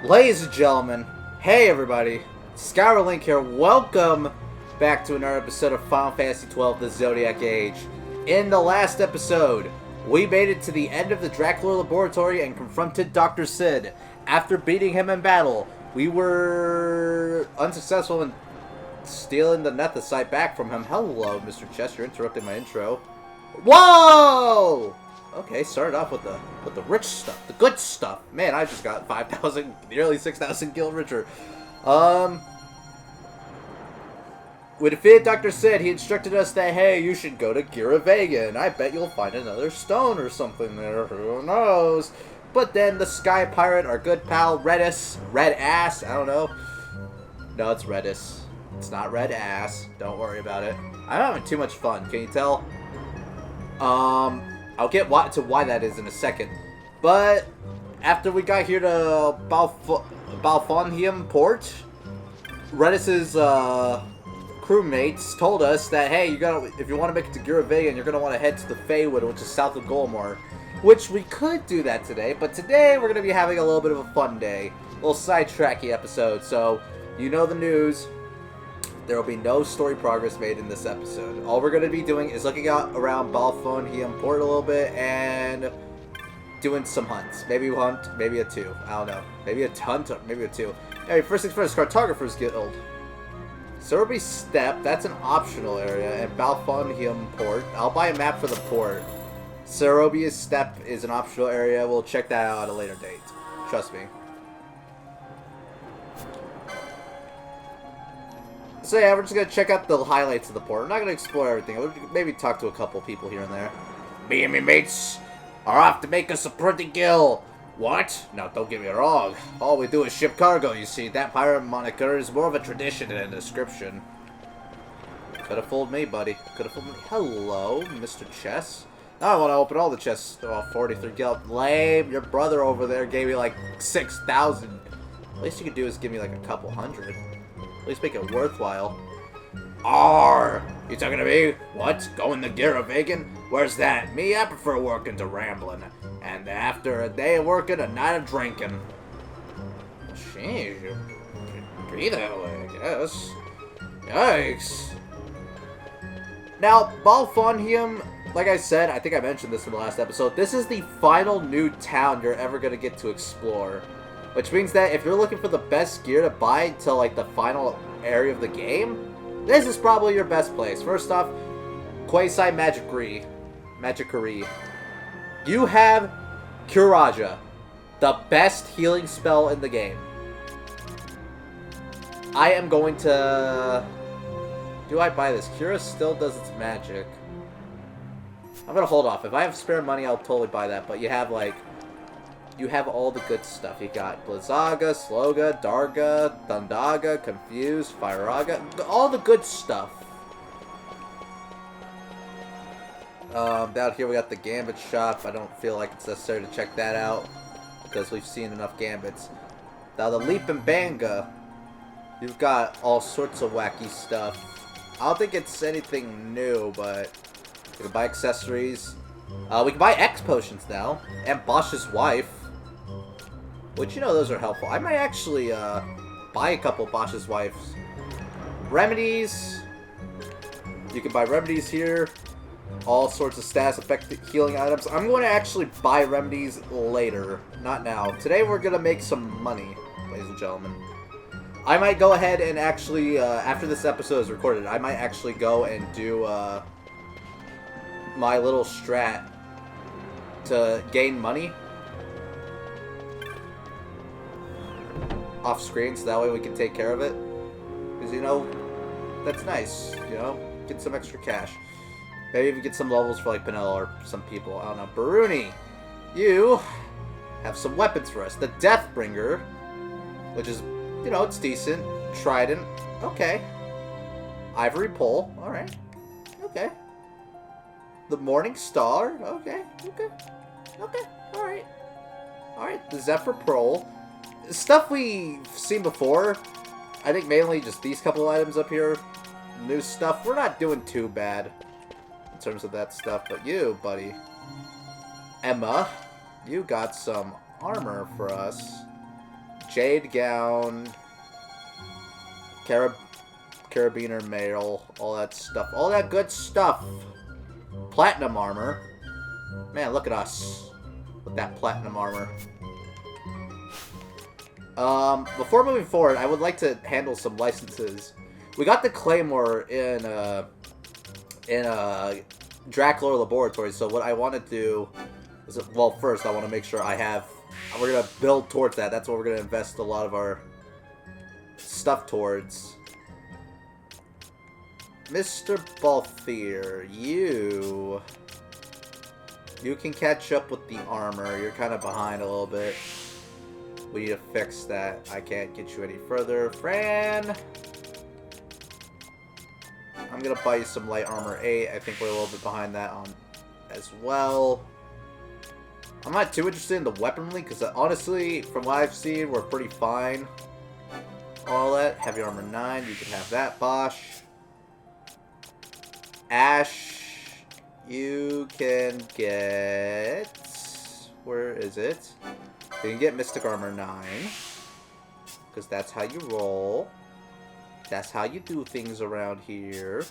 Ladies and gentlemen, hey everybody, Link here. Welcome back to another episode of Final Fantasy XII: The Zodiac Age. In the last episode, we made it to the end of the Dracula laboratory and confronted Dr. Sid. After beating him in battle, we were unsuccessful in stealing the Nethicite back from him. Hello, Mr. Chess, you're interrupting my intro. Whoa! Okay, started off with the rich stuff, the good stuff. Man, I just got 5,000, nearly 6,000 gil richer. We defeated Dr. Sid. He instructed us that, hey, you should go to Gira and I bet you'll find another stone or something there. Who knows? But then the Sky Pirate, our good pal, Red Ass, I don't know. No, it's Redis. It's not Red Ass. Don't worry about it. I'm having too much fun. Can you tell? I'll get to why that is in a second. But after we got here to Balfonhium Port, Redis's crewmates told us that, hey, if you want to make it to Gira you're gonna want to head to the Feywood, which is south of Golmar. Which we could do that today, but today we're gonna be having a little bit of a fun day, a little sidetracky episode. So you know the news. There will be no story progress made in this episode. All we're going to be doing is looking out around Balfonhium Port a little bit and doing some hunts. Maybe a hunt, maybe a two. I don't know. Maybe a hunt, maybe a two. Anyway, first things first, Cartographer's Guild. Sorby Steppe, that's an optional area, and Balfonhium Port. I'll buy a map for the port. Sorby Steppe is an optional area. We'll check that out at a later date. Trust me. So yeah, we're just going to check out the highlights of the port. We're not going to explore everything. We'll maybe talk to a couple people here and there. Me and me mates are off to make us a pretty gill. What? Now, don't get me wrong. All we do is ship cargo, you see. That pirate moniker is more of a tradition than a description. Could have fooled me, buddy. Could have fooled me. Hello, Mr. Chess. Now I want to open all the chests. Oh, 43 gil. Lame. Your brother over there gave me like 6,000. Least you could do is give me like a couple hundred. At least make it worthwhile. Arr! You talking to me? What? Going to Gira? Where's that? Me, I prefer working to rambling. And after a day of working, a night of drinking. Sheesh, you be that way, I guess. Yikes. Now, Balfonhium, like I said, I think I mentioned this in the last episode, this is the final new town you're ever going to get to explore. Which means that if you're looking for the best gear to buy to like the final area of the game, this is probably your best place. First off, Quasi-Magicery. You have Curaja, the best healing spell in the game. I am going to... Do I buy this? Cura still does its magic. I'm going to hold off. If I have spare money, I'll totally buy that. But you have like... You have all the good stuff. You got Blizzaga, Sloga, Darga, Thundaga, Confused, Firaga. All the good stuff. Down here we got the Gambit shop. I don't feel like it's necessary to check that out because we've seen enough Gambits. Now the Leap and Banga. You've got all sorts of wacky stuff. I don't think it's anything new, but you can buy accessories. We can buy X potions now. And Bosch's wife. Which, you know, those are helpful. I might actually buy a couple Bosch's wives. Remedies. You can buy remedies here. All sorts of stats, effective healing items. I'm going to actually buy remedies later. Not now. Today we're going to make some money, ladies and gentlemen. I might go ahead and actually, after this episode is recorded, I might actually go and do my little strat to gain money off screen, so that way we can take care of it. Because, you know, that's nice, you know? Get some extra cash. Maybe even get some levels for, like, Penella or some people. I don't know. Baruni, you have some weapons for us. The Deathbringer, which is, you know, it's decent. Trident, okay. Ivory Pole, alright. Okay. The Morning Star, okay. Alright, the Zephyr Prole. Stuff we've seen before. I think mainly just these couple items up here. New stuff. We're not doing too bad in terms of that stuff. But you, buddy. Emma, you got some armor for us. Jade gown, carabiner mail, all that stuff. All that good stuff. Platinum armor. Man, look at us with that platinum armor. Before moving forward, I would like to handle some licenses. We got the Claymore in Dracula Laboratory, so what I want to do is, well, first I want to make sure I have, we're going to build towards that. That's what we're going to invest a lot of our stuff towards. Mr. Balthier, you can catch up with the armor. You're kind of behind a little bit. We need to fix that. I can't get you any further. Fran! I'm gonna buy you some light armor 8. I think we're a little bit behind that on as well. I'm not too interested in the weaponry, because honestly, from what I've seen, we're pretty fine. All that. Heavy armor 9. You can have that, Bosch. Ash, you can get... Where is it? You can get Mystic Armor 9. Because that's how you roll. That's how you do things around here.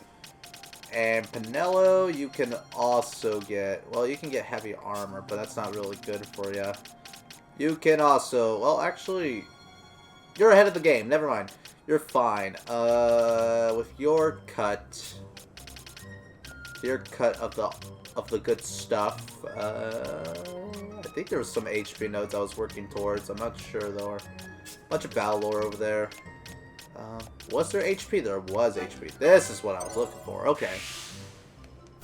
And Pinello, you can also get... Well, you can get Heavy Armor, but that's not really good for you. You can also... Well, actually... You're ahead of the game. Never mind. You're fine. With your cut... Your cut of the good stuff. I think there was some HP nodes I was working towards. I'm not sure though. Bunch of battle lore over there. Was there HP? There was HP. This is what I was looking for. Okay.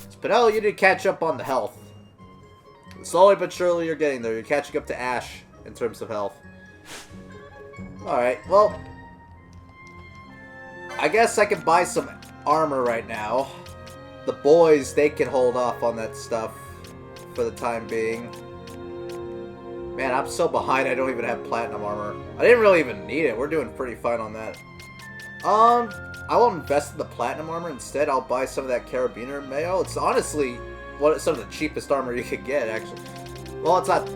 Spinello, you need to catch up on the health. Slowly but surely you're getting there. You're catching up to Ash in terms of health. Alright, well. I guess I can buy some armor right now. The boys, they can hold off on that stuff for the time being. Man, I'm so behind I don't even have platinum armor. I didn't really even need it. We're doing pretty fine on that. I will invest in the platinum armor. Instead, I'll buy some of that carabiner mayo. It's honestly some of the cheapest armor you could get, actually. Well, it's not...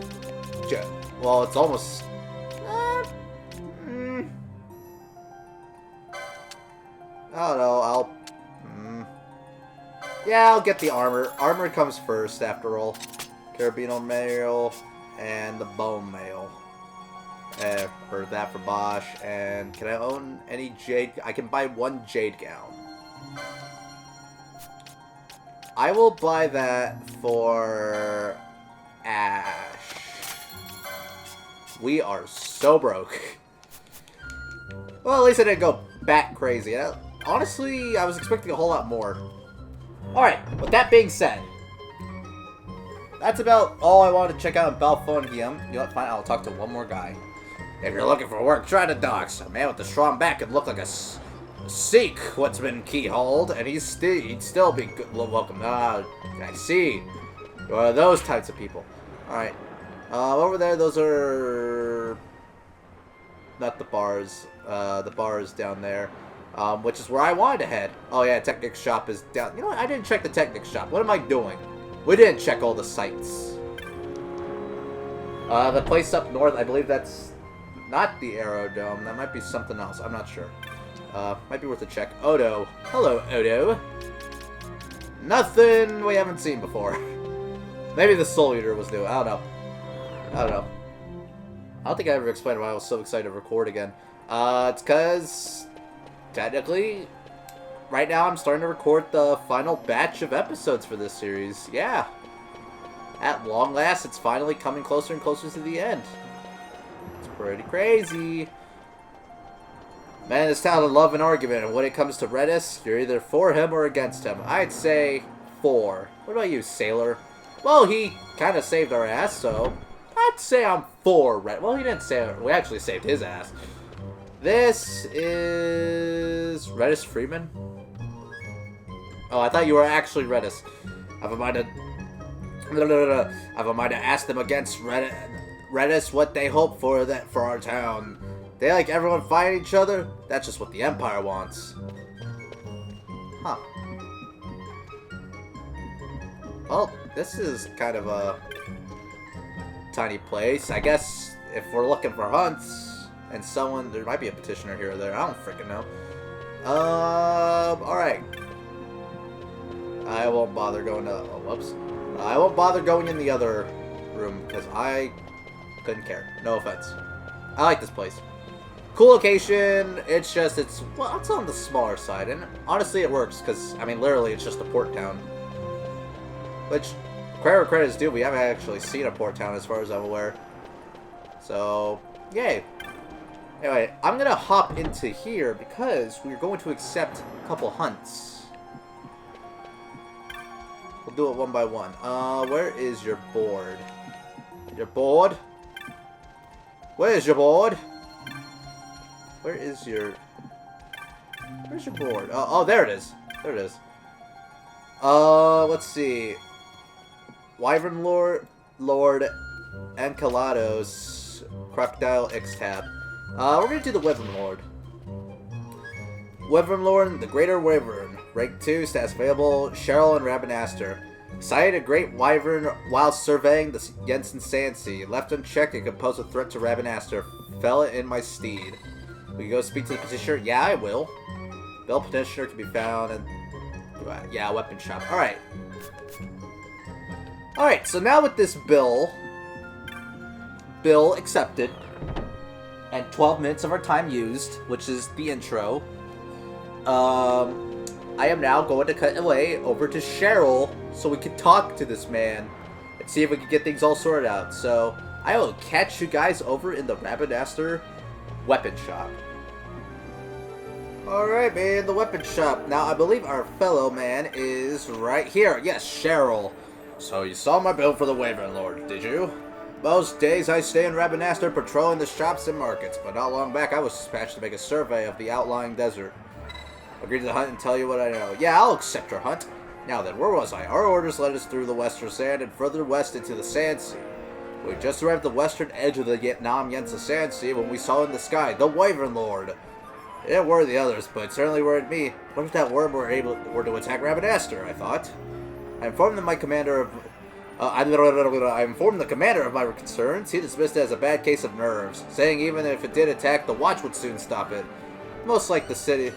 Well, it's almost... I don't know, yeah, I'll get the armor. Armor comes first, after all. Carabiner mail and the bone mail. Or that for Bosch. And can I own any jade? I can buy one jade gown. I will buy that for Ash. We are so broke. Well, at least I didn't go bat crazy. Honestly, I was expecting a whole lot more. Alright, with that being said, that's about all I wanted to check out in Balfondium. You know what, fine, I'll talk to one more guy. If you're looking for work, try the docks. A man with a strong back could look like a Sikh what's been keyholed, and he'd still be good, welcome. I see. You're one of those types of people. Alright. Over there, those are... Not the bars. The bars down there. Which is where I wanted to head. Oh yeah, Technic Shop is down. You know what? I didn't check the Technic Shop. What am I doing? We didn't check all the sites. The place up north, I believe that's not the Aerodome. That might be something else. I'm not sure. Might be worth a check. Odo. Hello, Odo. Nothing we haven't seen before. Maybe the Soul Eater was new. I don't know. I don't know. I don't think I ever explained why I was so excited to record again. It's because... Technically, right now I'm starting to record the final batch of episodes for this series. Yeah. At long last, it's finally coming closer and closer to the end. It's pretty crazy. Man, this town would love an argument, and when it comes to Redis, you're either for him or against him. I'd say for. What about you, Sailor? Well, he kind of saved our ass, so I'd say I'm for Redis. Well, he didn't save it. We actually saved his ass. This is... Redis Freeman? Oh, I thought you were actually Redis. I've a mind to ask them against Redis what they hope for our town. They like everyone fighting each other? That's just what the Empire wants. Huh. Well, this is kind of a tiny place. I guess if we're looking for hunts... And someone, there might be a petitioner here or there. I don't freaking know. Alright. I won't bother going to... Oh, whoops. I won't bother going in the other room because I couldn't care. No offense. I like this place. Cool location. It's just, well, it's on the smaller side. And honestly, it works because, I mean, literally, it's just a port town. Which, credit is due. We haven't actually seen a port town as far as I'm aware. So, yay. Anyway, I'm going to hop into here because we're going to accept a couple hunts. We'll do it one by one. Where is your board? Your board? Where is your board? Where is your... Where's your board? Oh, there it is. There it is. Let's see. Wyvern Lord Encalados Crocodile X-Tab. We're gonna do the Wyvern Lord. Wyvern Lord, the Greater Wyvern. Rank 2, stats available, Cheryl and Rabanastre. Sighted a great wyvern while surveying the Jensen Sand Sea. Left unchecked and could pose a threat to Rabanastre. Fell it in my steed. Will you go speak to the petitioner? Yeah, I will. Bill petitioner can be found in... Yeah, weapon shop. Alright. Alright, so now with this bill accepted, and 12 minutes of our time used, which is the intro, I am now going to cut away over to Cheryl so we can talk to this man and see if we can get things all sorted out. So, I will catch you guys over in the Rabanastre weapon shop. Alright, man, the weapon shop. Now, I believe our fellow man is right here. Yes, Cheryl. So, you saw my bill for the Wyvern Lord, did you? Most days I stay in Rabanastre patrolling the shops and markets, but not long back I was dispatched to make a survey of the outlying desert. Agreed to hunt and tell you what I know. Yeah, I'll accept your hunt. Now then, where was I? Our orders led us through the western sand and further west into the Sand Sea. We just arrived at the western edge of the Nam Yensa Sand Sea when we saw in the sky the Wyvern Lord. It didn't worry the others, but it certainly worried me. What if that worm were to attack Rabanastre, I thought. I informed my commander of... I informed the commander of my concerns. He dismissed it as a bad case of nerves, saying even if it did attack, the watch would soon stop it. Most like the city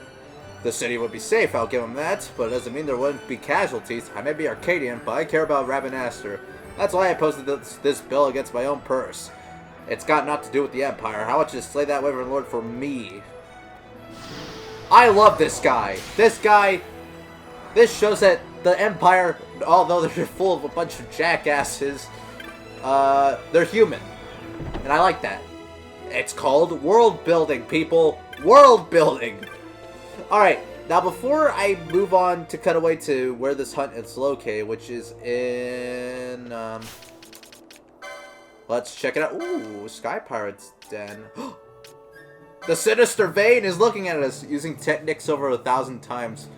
would be safe, I'll give him that, but it doesn't mean there wouldn't be casualties. I may be Arcadian, but I care about Rabanastre. That's why I posted this bill against my own purse. It's got naught to do with the Empire. How much to slay that Wyvern Lord for me? I love this guy. This shows that the Empire, although they're full of a bunch of jackasses, they're human. And I like that. It's called world building, people. World building! Alright, now before I move on to cut away to where this hunt is located, which is in, let's check it out. Ooh, Sky Pirate's Den. The Sinister Vein is looking at us using techniques over 1,000 times.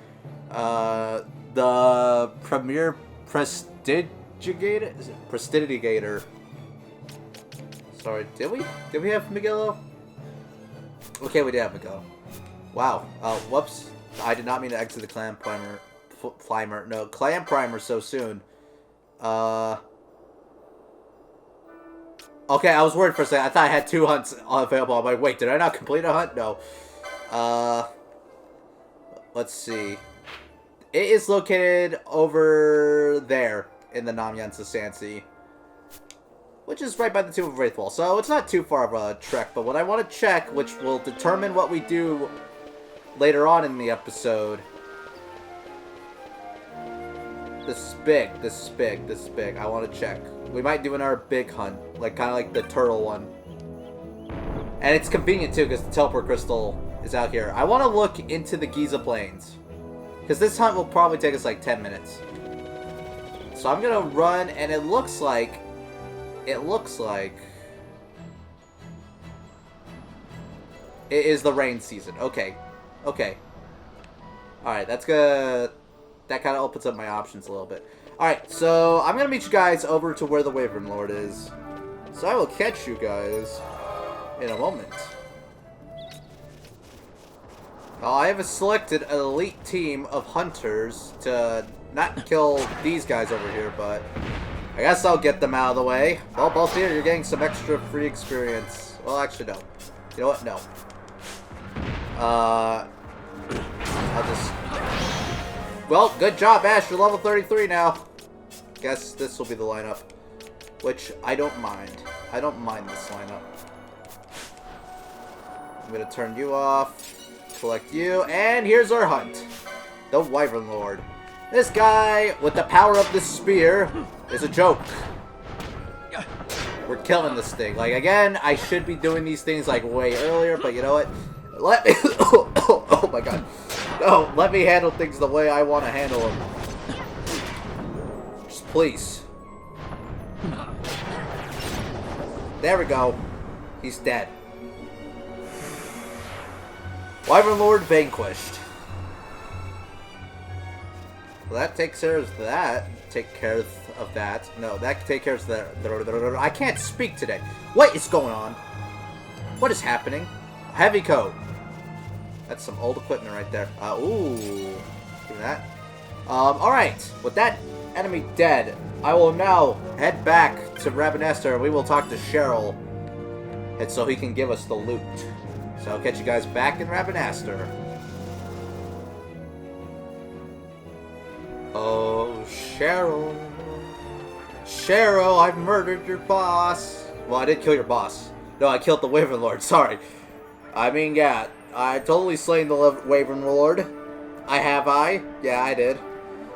The Premier Prestidigitator? Is it Prestidigitator? Sorry, did we have Miguelo? Okay, we did have Miguelo. Wow. Whoops. I did not mean to exit the clan primer. No, clan primer so soon. Okay, I was worried for a second. I thought I had 2 hunts available. I'm like, wait, did I not complete a hunt? No. Let's see. It is located over there in the Nam Yensa Sand Sea, which is right by the Tomb of Wraithfall. So it's not too far of a trek, but what I want to check, which will determine what we do later on in the episode. This is big. I want to check. We might do another big hunt, like kind of like the turtle one. And it's convenient too, because the teleport crystal is out here. I want to look into the Giza Plains, because this hunt will probably take us like 10 minutes. So I'm gonna run, and it looks like it is the rain season. Okay. Alright, that's good. That kind of opens up my options a little bit. Alright, so I'm going to meet you guys over to where the Wyvern Lord is. So I will catch you guys in a moment. I have selected an elite team of hunters to not kill these guys over here, but I guess I'll get them out of the way. Well, both here, you're getting some extra free experience. Well, actually, no. You know what? No. I'll just... Well, good job, Ash. You're level 33 now. Guess this will be the lineup. Which, I don't mind. I don't mind this lineup. I'm gonna turn you off. Collect you. And here's our hunt. The Wyvern Lord. This guy, with the power of the spear, is a joke. We're killing this thing. Like, again, I should be doing these things, like, way earlier, but you know what? Let me... oh my god. No, let me handle things the way I want to handle them. Just please. There we go. He's dead. Wyvern Lord vanquished. Well, that takes care of that. Take care of that. No, that take care of that. I can't speak today. What is going on? What is happening? Heavy coat. That's some old equipment right there. Ooh. Give me that. Alright. With that enemy dead, I will now head back to Rabanastre and we will talk to Cheryl. And so he can give us the loot. So I'll catch you guys back in Rabanastre. Oh, Cheryl. Cheryl, I've murdered your boss. Well, I did kill your boss. No, I killed the Wyvern Lord. Sorry. I mean, yeah. I totally slain the Wyvern Lord. Have I? Yeah, I did.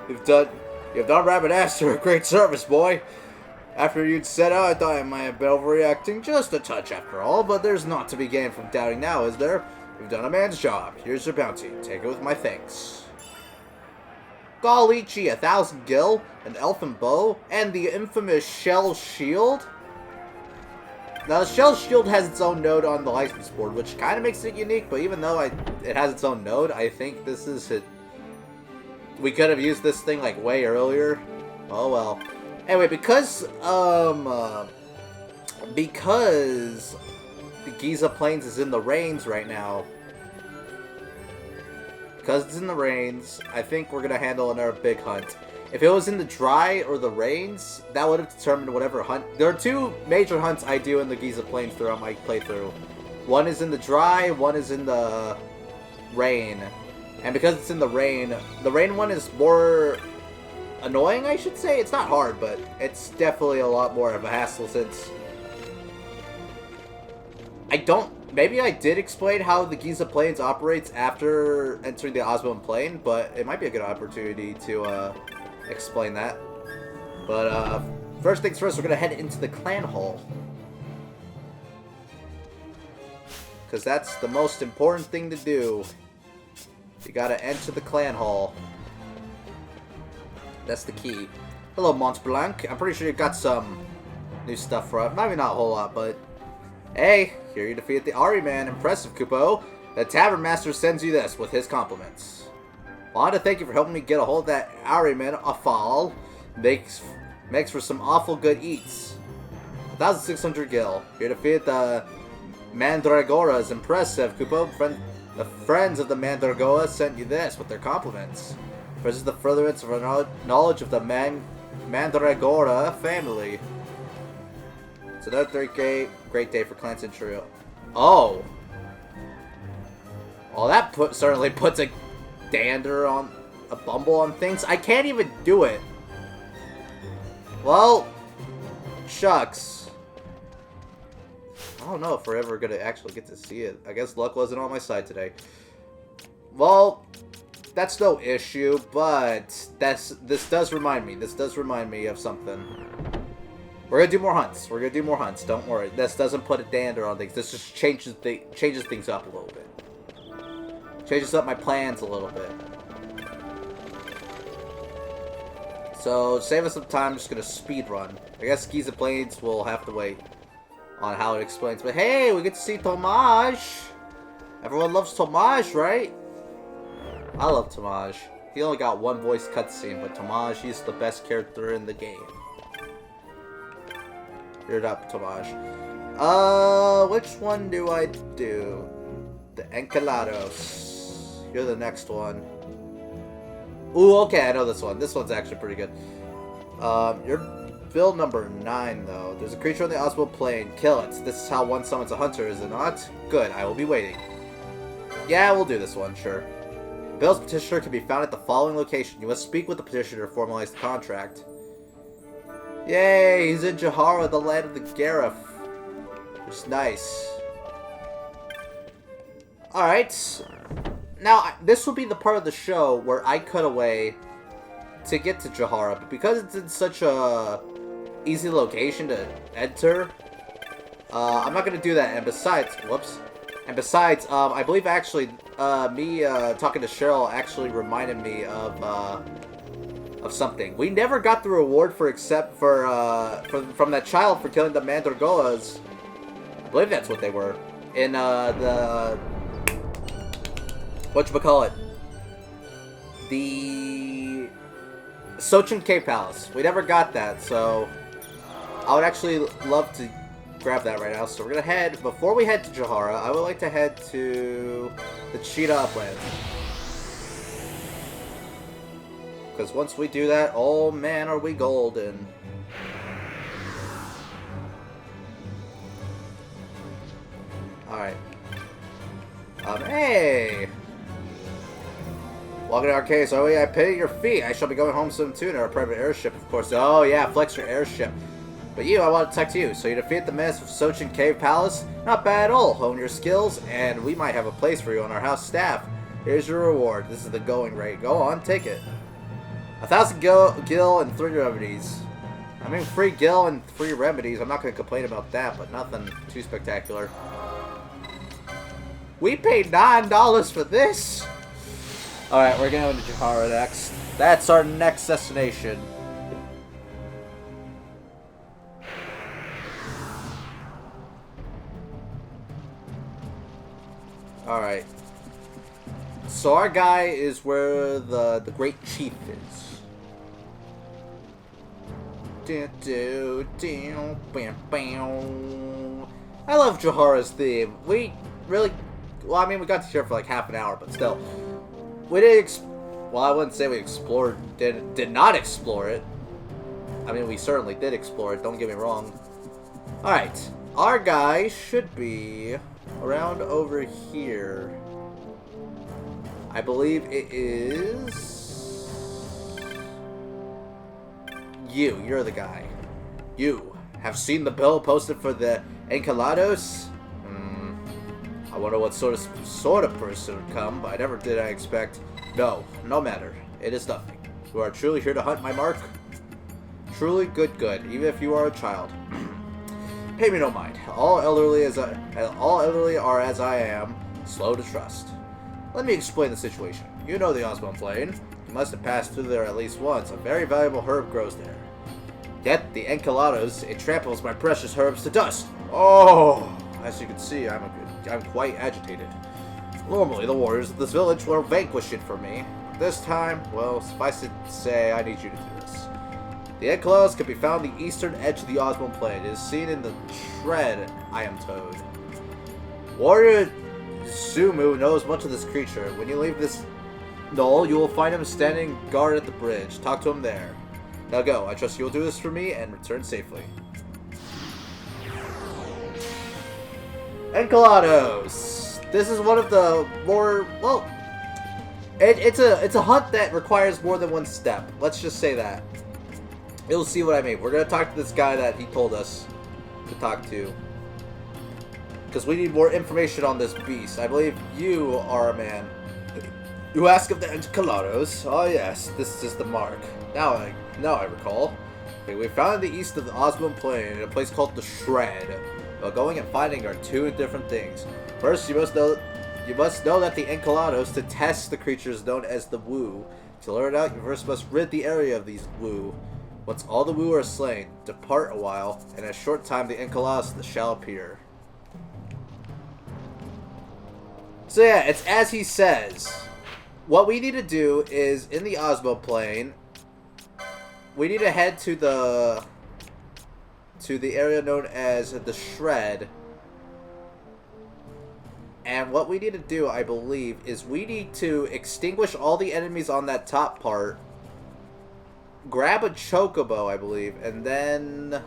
You've done Rabanastre a great service, boy. After you'd set out, I thought I might have been overreacting just a touch after all, but there's naught to be gained from doubting now, is there? You've done a man's job. Here's your bounty. Take it with my thanks. Galici, 1,000 gil, an elfin bow, and the infamous Shell Shield. Now, the Shell Shield has its own node on the license board, which kind of makes it unique, but even though it has its own node, I think this is it. We could have used this thing, like, way earlier. Oh, well. Anyway, because the Giza Plains is in the rains right now, because it's in the rains, I think we're going to handle another big hunt. If it was in the dry or the rains, that would have determined whatever hunt. There are two major hunts I do in the Giza Plains throughout my playthrough. One is in the dry, one is in the rain. And because it's in the rain one is more annoying, I should say. It's not hard, but it's definitely a lot more of a hassle since... Maybe I did explain how the Giza Plains operates after entering the Osmium Plain, but it might be a good opportunity to explain that. But first things first, we're going to head into the clan hall. Because that's the most important thing to do. You got to enter the clan hall. That's the key. Hello, Mont Blanc. I'm pretty sure you got some new stuff for us. Maybe not a whole lot, but... Hey, here you defeated the Ari man. Impressive, Kupo. The Tavern Master sends you this with his compliments. I want to thank you for helping me get a hold of that Ari man, Afal. Makes for some awful good eats. 1,600 gil. You defeated the Mandragoras. Impressive, Kupo. The friends of the Mandragora sent you this with their compliments. This is the furtherance of our knowledge of the Mandragora family. It's another great day for Clan Centurio. Oh! Well, that certainly puts a dander on... a bumble on things. I can't even do it. Well... Shucks. I don't know if we're ever gonna actually get to see it. I guess luck wasn't on my side today. Well... That's no issue, but this does remind me of something. We're gonna do more hunts. Don't worry. This doesn't put a dander on things. This just changes things up a little bit. Changes up my plans a little bit. So save us some time. I'm just gonna speed run. I guess Giza Plains will have to wait on how it explains. But hey, we get to see Tomaj. Everyone loves Tomaj, right? I love Tomaj. He only got one voice cutscene, but Tomaj, he's the best character in the game. You're up, Tomaj. Which one do I do? The Encalados. You're the next one. Ooh, okay, I know this one. This one's actually pretty good. You're build number 9, though. There's a creature on the Oswald Plain. Kill it. This is how one summons a hunter, is it not? Good, I will be waiting. Yeah, we'll do this one, sure. Bill's petitioner can be found at the following location. You must speak with the petitioner to formalize the contract. Yay, he's in Jahara, the land of the Gareth. Which is nice. Alright. Now, this will be the part of the show where I cut away to get to Jahara, but because it's in such a easy location to enter, I'm not going to do that, and besides, whoops, and besides, I believe actually, me talking to Cheryl actually reminded me of something. We never got the reward from that child for killing the Mandragolas. I believe that's what they were. In, whatchamacallit? The Sochin Cave Palace. We never got that, so I would actually love to grab that right now. So we're gonna head, before we head to Jahara, I would like to head to the Cheetah Uplands. Because once we do that, oh man, are we golden. Alright. Hey! Welcome to our case. Oh yeah, I pity your feet. I shall be going home soon too in our private airship, of course. Oh yeah, flex your airship. But you, I want to talk to you. So you defeat the menace of Sochin Cave Palace? Not bad at all. Hone your skills, and we might have a place for you on our house staff. Here's your reward. This is the going rate. Go on, take it. 1,000 gil and 3 remedies. I mean, free gil and 3 remedies. I'm not going to complain about that, but nothing too spectacular. We paid $9 for this? Alright, we're going to Jahara next. That's our next destination. Alright. So our guy is where the Great Chief is. I love Jahara's theme. We really... Well, I mean, we got to here for like half an hour, but still. We didn't... Well, I wouldn't say we explored... Did not explore it. I mean, we certainly did explore it, don't get me wrong. Alright. Our guy should be around over here. I believe it is... You're the guy. You have seen the bill posted for the Encalados? I wonder what sort of person would come, but I never did I expect. No matter. It is nothing. You are truly here to hunt my mark? Truly good, even if you are a child. Pay me no mind. All elderly are as I am, slow to trust. Let me explain the situation. You know the Osmond Plain. You must have passed through there at least once. A very valuable herb grows there. Yet, the Encalados, it tramples my precious herbs to dust. Oh! As you can see, I'm quite agitated. Normally, the warriors of this village will vanquish it for me. This time, well, suffice it to say, I need you to do this. The Encalados can be found on the eastern edge of the Osmond Plain. It is seen in the shred, I am told. Warrior Sumu knows much of this creature. When you leave this knoll, you will find him standing guard at the bridge. Talk to him there. Now go. I trust you will do this for me and return safely. Encalados. This is one of the more, well, it's a hunt that requires more than one step. Let's just say that. You'll see what I mean. We're gonna talk to this guy that he told us to talk to, because we need more information on this beast. I believe you are a man. You ask of the Encalados. Oh yes, this is the mark. Now I recall. Okay, we found in the east of the Osmond Plain in a place called the Shred. But going and finding are two different things. First, you must know that the Encalados to test the creatures known as the Wu. To learn out, you first must rid the area of these Wu. Once all the Wu are slain, depart a while, and in a short time the Encalados shall appear. So yeah, it's as he says. What we need to do is, in the Osmo Plain, we need to head to the area known as the Shred. And what we need to do, I believe, is we need to extinguish all the enemies on that top part, grab a chocobo, I believe, and then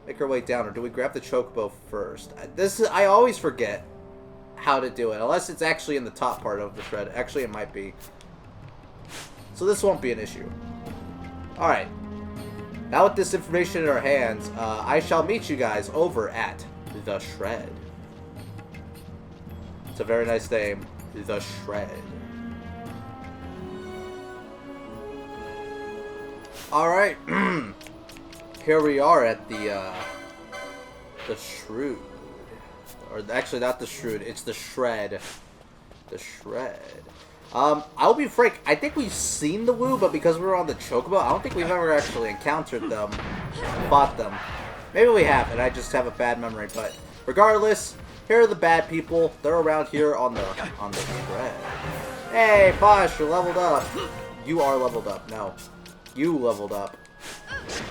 make our way down, or do we grab the chocobo first? I always forget how to do it, unless it's actually in the top part of the shred. Actually, it might be. So this won't be an issue. Alright. Now with this information in our hands, I shall meet you guys over at the Shred. It's a very nice name. The Shred. Alright. Here we are at the Shrood. Or actually not the Shrood, it's the Shred. The Shred. I'll be frank, I think we've seen the Woo, but because we were on the Chocobo, I don't think we've ever actually encountered them, fought them. Maybe we have, and I just have a bad memory, but regardless, here are the bad people. They're around here on the Shred. Hey, Bosh, you're leveled up. You are leveled up. No. You leveled up.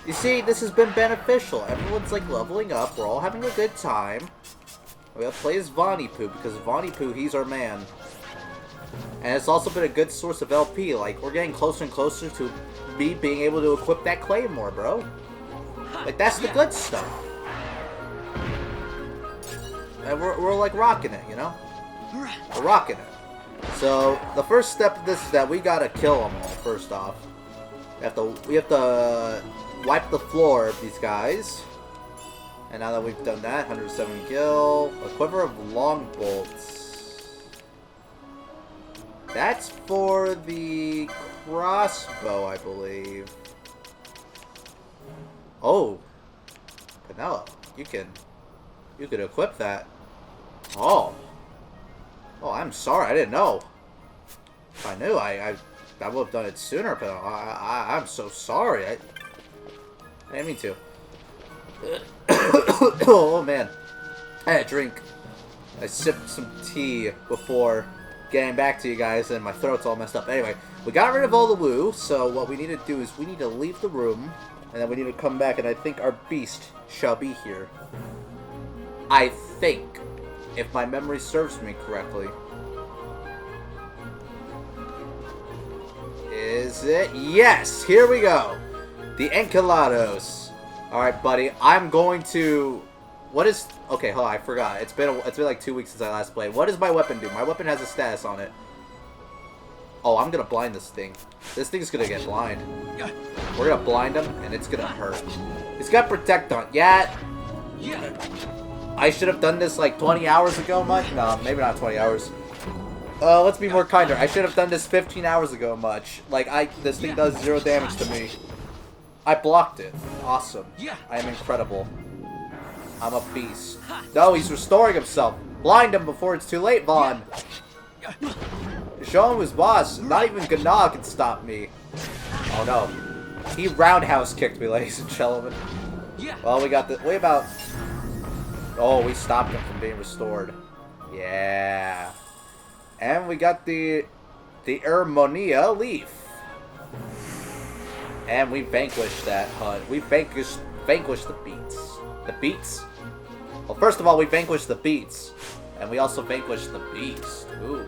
You see, this has been beneficial. Everyone's, like, leveling up. We're all having a good time. We gotta play as Vanipu, because Vanipu, he's our man. And it's also been a good source of LP. Like, we're getting closer and closer to me being able to equip that Claymore, bro. Like, that's the good stuff. And we're like, rocking it, you know? We're rocking it. So, the first step of this is that we gotta kill them all, first off. We have to wipe the floor of these guys. And now that we've done that, 107 gil. A quiver of long bolts. That's for the crossbow, I believe. Oh. Penelope, you can equip that. Oh. Oh, I'm sorry, I didn't know. If I knew, I would have done it sooner, but I'm so sorry. I didn't mean to. Oh, man. I had a drink. I sipped some tea before getting back to you guys, and my throat's all messed up. Anyway, we got rid of all the Woo, so what we need to do is we need to leave the room, and then we need to come back, and I think our beast shall be here. I think, if my memory serves me correctly. Is it? Yes! Here we go! The Enchilados. Alright, buddy, I'm going to... What is... Okay, hold on, I forgot. It's been like 2 weeks since I last played. What does my weapon do? My weapon has a status on it. Oh, I'm gonna blind this thing. This thing's gonna get blind. We're gonna blind him, and it's gonna hurt. He's got Protect on. Yeah. I should have done this like 20 hours ago, much? No, maybe not 20 hours. Let's be more kinder. I should have done this 15 hours ago, much. Like, this thing does 0 damage to me. I blocked it. Awesome. I am incredible. I'm a beast. No, he's restoring himself. Blind him before it's too late, Vaughn. Show him his boss. Not even Ganaw can stop me. Oh no. He roundhouse kicked me, ladies and gentlemen. Well, we got the... Wait about... Oh, we stopped him from being restored. Yeah. And we got the Ermonia leaf. And we vanquished that hunt. We vanquished the beats. The beats? Well, first of all, we vanquished the beats. And we also vanquished the beast. Ooh.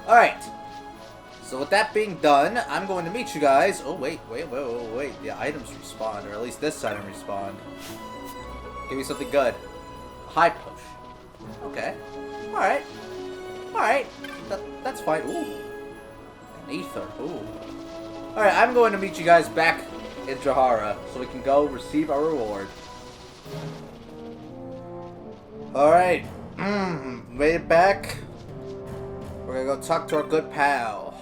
Alright. So with that being done, I'm going to meet you guys. Oh, wait. The items respawn. Or at least this item respawned. Give me something good. High push. Okay. Alright. Alright. That's fine. Ooh. An ether. Ooh. Alright, I'm going to meet you guys back in Jahara so we can go receive our reward. Alright. Made it back. We're gonna go talk to our good pal,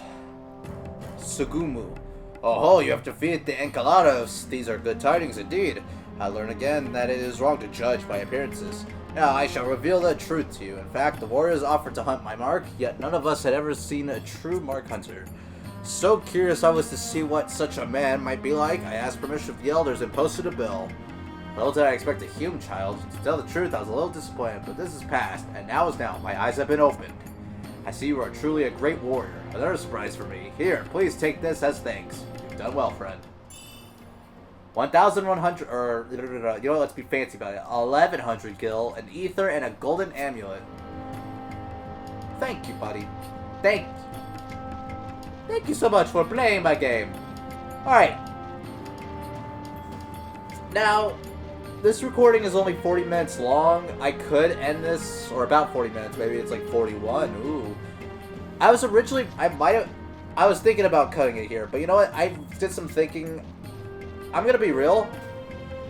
Sugumu. Oh, you have defeated the Enchilados. These are good tidings indeed. I learn again that it is wrong to judge by appearances. Now I shall reveal the truth to you. In fact, the warriors offered to hunt my mark, yet none of us had ever seen a true mark hunter. So curious I was to see what such a man might be like, I asked permission of the elders and posted a bill. Little did I expect a human child. To tell the truth, I was a little disappointed, but this is past, and now is now. My eyes have been opened. I see you are truly a great warrior. Another surprise for me. Here, please take this as thanks. You've done well, friend. 1,100, or, you know what, let's be fancy about it. 1,100 gil, an ether, and a golden amulet. Thank you, buddy. Thank you. Thank you so much for playing my game. Alright. Now, this recording is only 40 minutes long. I could end this, or about 40 minutes. Maybe it's like 41. Ooh. I was thinking about cutting it here, but you know what? I did some thinking. I'm gonna be real.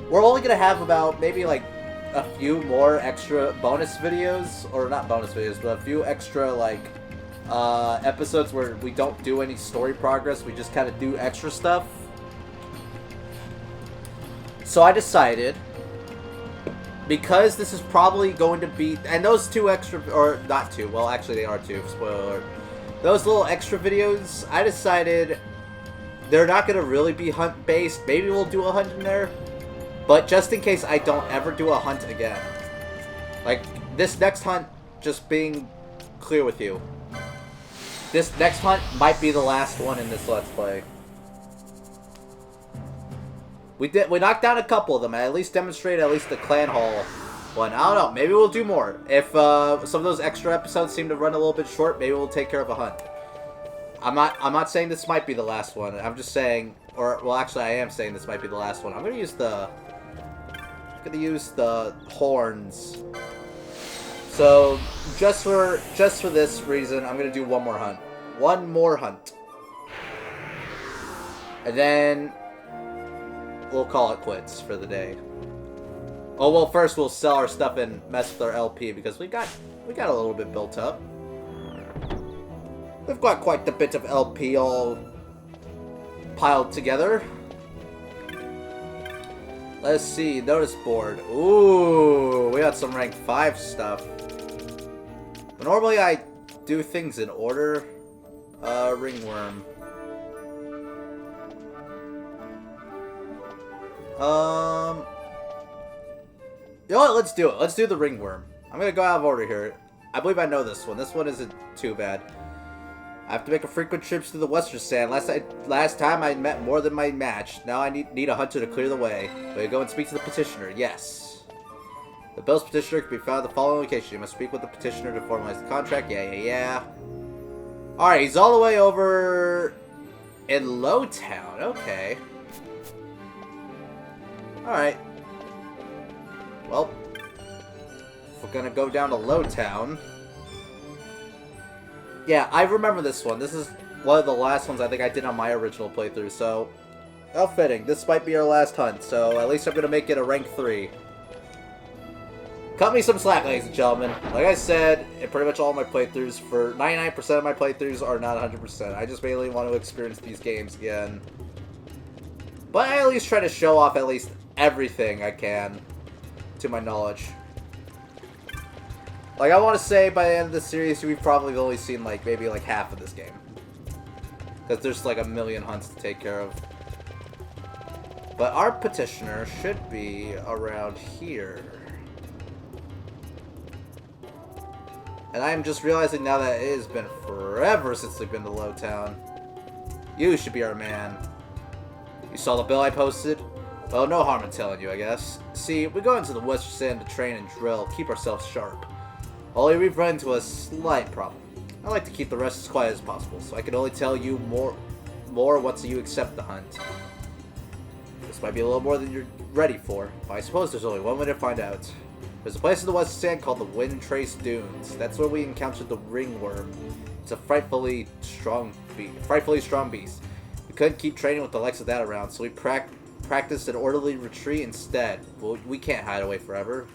We're only gonna have about maybe like a few more extra bonus videos, or not bonus videos, but a few extra like episodes where we don't do any story progress. We just kind of do extra stuff. So I decided, because this is probably going to be, and those two extra, or not two, well actually they are two, spoiler alert. Those little extra videos, I decided they're not going to really be hunt based. Maybe we'll do a hunt in there, but just in case I don't ever do a hunt again. Like, this next hunt, just being clear with you, this next hunt might be the last one in this Let's Play. We knocked down a couple of them, and at least demonstrated at least the clan hall one. I don't know, maybe we'll do more. If some of those extra episodes seem to run a little bit short, maybe we'll take care of a hunt. I'm not saying this might be the last one. I'm just saying, or well, actually, I am saying this might be the last one. I'm gonna use the horns. So just for this reason, I'm gonna do one more hunt. One more hunt, and then we'll call it quits for the day. Oh, well, first we'll sell our stuff and mess with our LP, because we got a little bit built up. We've got quite a bit of LP all piled together. Let's see, notice board. Ooh, we got some rank 5 stuff. But normally I do things in order. Ringworm. You know what? Let's do it. Let's do the ringworm. I'm gonna go out of order here. I believe I know this one. This one isn't too bad. I have to make a frequent trips to the Western Sand. Last time I met more than my match. Now I need a hunter to clear the way. Will you go and speak to the petitioner? Yes. The bill's petitioner can be found at the following location. You must speak with the petitioner to formalize the contract. Yeah. Alright, he's all the way over in Lowtown. Okay. Alright. Well, if we're gonna go down to Lowtown. Yeah, I remember this one. This is one of the last ones I think I did on my original playthrough, so how fitting. This might be our last hunt, so at least I'm gonna make it a rank 3. Cut me some slack, ladies and gentlemen. Like I said, in pretty much all my playthroughs, for 99% of my playthroughs are not 100%. I just mainly want to experience these games again. But I at least try to show off at least everything I can, to my knowledge. Like, I want to say by the end of the series, we've probably only seen, like, maybe, like, half of this game. Because there's, like, a million hunts to take care of. But our petitioner should be around here. And I'm just realizing now that it has been forever since we've been to Lowtown. You should be our man. You saw the bill I posted? Well, no harm in telling you, I guess. See, we go into the Western Sand to train and drill, keep ourselves sharp. Only we've run into a slight problem. I like to keep the rest as quiet as possible, so I can only tell you more once you accept the hunt. This might be a little more than you're ready for, but I suppose there's only one way to find out. There's a place in the Western Sand called the Wind Trace Dunes. That's where we encountered the ringworm. It's a frightfully strong beast. We couldn't keep training with the likes of that around, so we practiced an orderly retreat instead. Well, we can't hide away forever.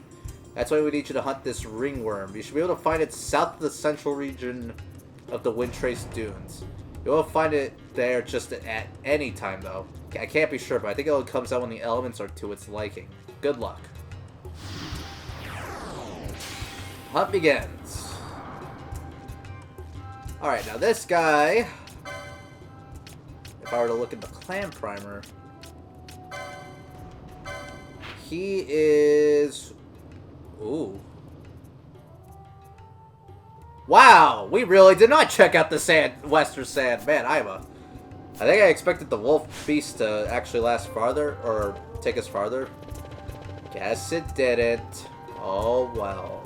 That's why we need you to hunt this ringworm. You should be able to find it south of the central region of the Wind Trace Dunes. You won't find it there just at any time, though. I can't be sure, but I think it only comes out when the elements are to its liking. Good luck. Hunt begins. Alright, now this guy, if I were to look at the clan primer, he is... Ooh. Wow! We really did not check out the Western Sand. Man, I think I expected the wolf beast to actually last farther, or take us farther. Guess it didn't. Oh, well.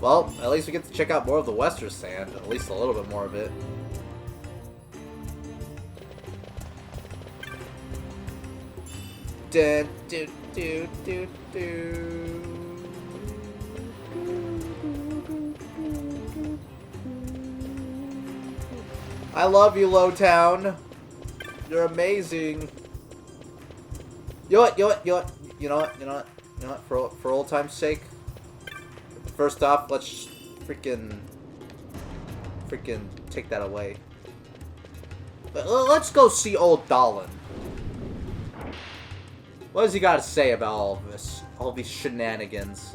Well, at least we get to check out more of the Western Sand. At least a little bit more of it. Dun, do, do, do, do. I love you, Lowtown. You're amazing. You know what? You know what? For old time's sake, first off, let's freaking take that away. Let's go see old Dolan. What does he got to say about all of this? All these shenanigans.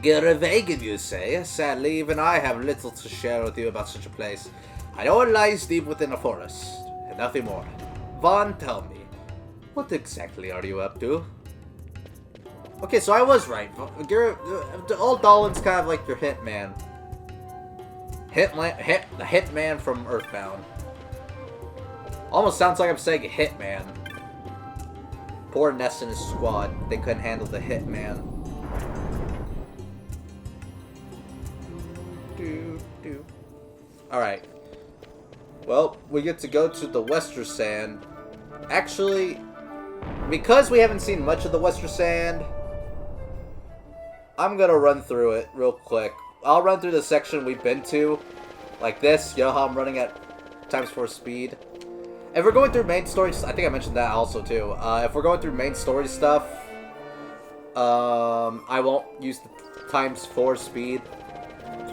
Vegan, you say? Sadly, even I have little to share with you about such a place. I know it lies deep within a forest, and nothing more. Vaughn, tell me, what exactly are you up to? Okay, so I was right. Old Dolan's kind of like your hitman. The hitman from Earthbound. Almost sounds like I'm saying hitman. Poor Ness and his squad. They couldn't handle the hitman. Alright. Well, we get to go to the Western Sand. Actually, because we haven't seen much of the Western Sand, I'm gonna run through it real quick. I'll run through the section we've been to, like this. You know how I'm running at ×4 speed? If we're going through main story, I think I mentioned that also too. If we're going through main story stuff, I won't use the ×4 speed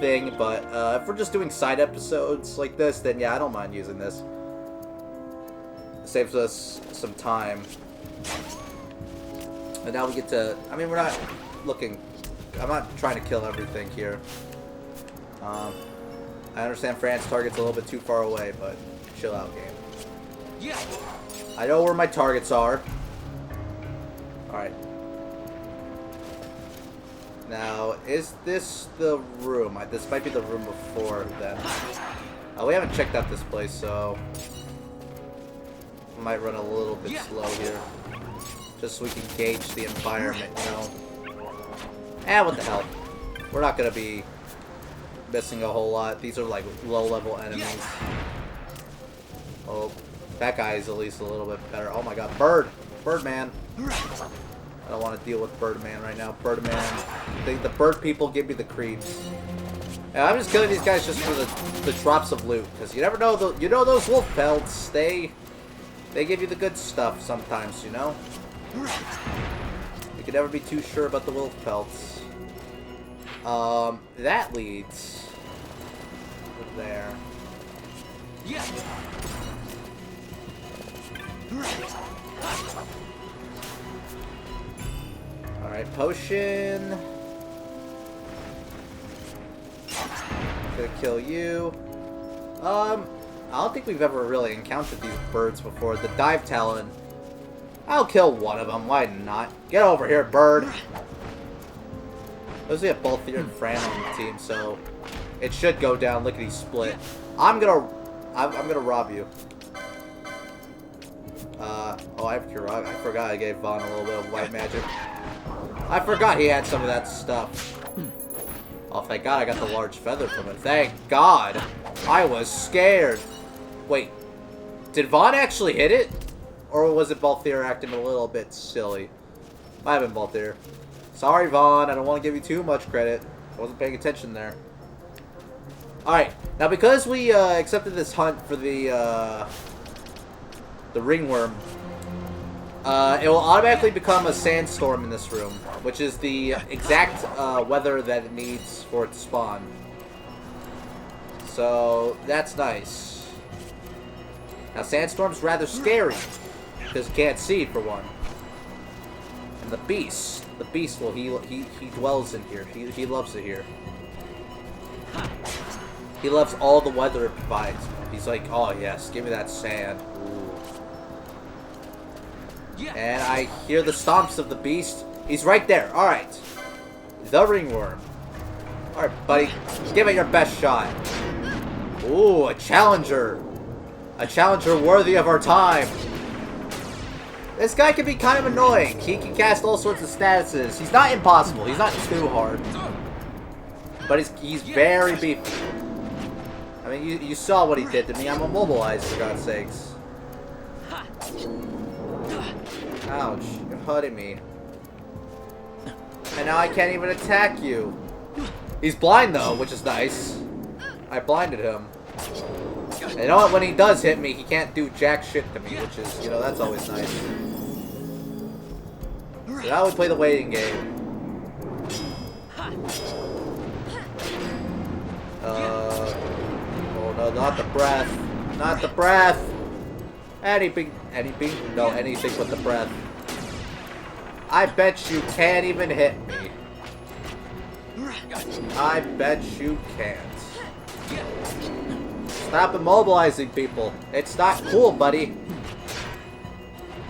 thing, but if we're just doing side episodes like this, then yeah, I don't mind using this. It saves us some time. And now we get to, I mean, we're not looking, I'm not trying to kill everything here. I understand Fran's target's a little bit too far away, but chill out, game. Yeah. I know where my targets are. Alright. Now, is this the room? This might be the room before then. We haven't checked out this place, so we might run a little bit slow here. Just so we can gauge the environment, you know? What the hell? We're not gonna be missing a whole lot. These are like low-level enemies. Oh, that guy is at least a little bit better. Oh my god, Bird! Birdman! I don't want to deal with Birdman right now. Birdman. The bird people give me the creeps. And I'm just killing these guys just for the drops of loot. Because you never know, you know those wolf pelts, they give you the good stuff sometimes, you know? You can never be too sure about the wolf pelts. That leads there. Yeah. Alright, potion. Gonna kill you. I don't think we've ever really encountered these birds before. The dive talon. I'll kill one of them. Why not? Get over here, bird. Those we have both here and Fran on the team, so it should go down lickety split. I'm gonna rob you. Oh, I have Kurag. I forgot I gave Vaughn a little bit of white magic. I forgot he had some of that stuff. Oh, thank God I got the large feather from it. Thank God. I was scared. Wait, did Vaughn actually hit it? Or was it Balthier acting a little bit silly? Might have been Balthier. Sorry, Vaughn. I don't want to give you too much credit. I wasn't paying attention there. Alright. Now, because we accepted this hunt for the ringworm, it will automatically become a sandstorm in this room, which is the exact weather that it needs for it to spawn. So, that's nice. Now, sandstorm's rather scary, because you can't see, for one. And the beast, well, he dwells in here. He loves it here. He loves all the weather it provides. He's like, oh yes, give me that sand. Ooh. And I hear the stomps of the beast. He's right there. Alright. The ringworm. Alright, buddy. Give it your best shot. Ooh, a challenger. A challenger worthy of our time. This guy can be kind of annoying. He can cast all sorts of statuses. He's not impossible. He's not too hard. But he's very beefy. I mean, you saw what he did to me. I'm immobilized, for God's sakes. Ouch. You're hurting me. And now I can't even attack you. He's blind though, which is nice. I blinded him. And you know what? When he does hit me, he can't do jack shit to me, which is, you know, that's always nice. So now we play the waiting game. Oh no, not the breath. Not the breath! Anything, no, anything but the breath. I bet you can't even hit me. I bet you can't. Stop immobilizing people. It's not cool, buddy.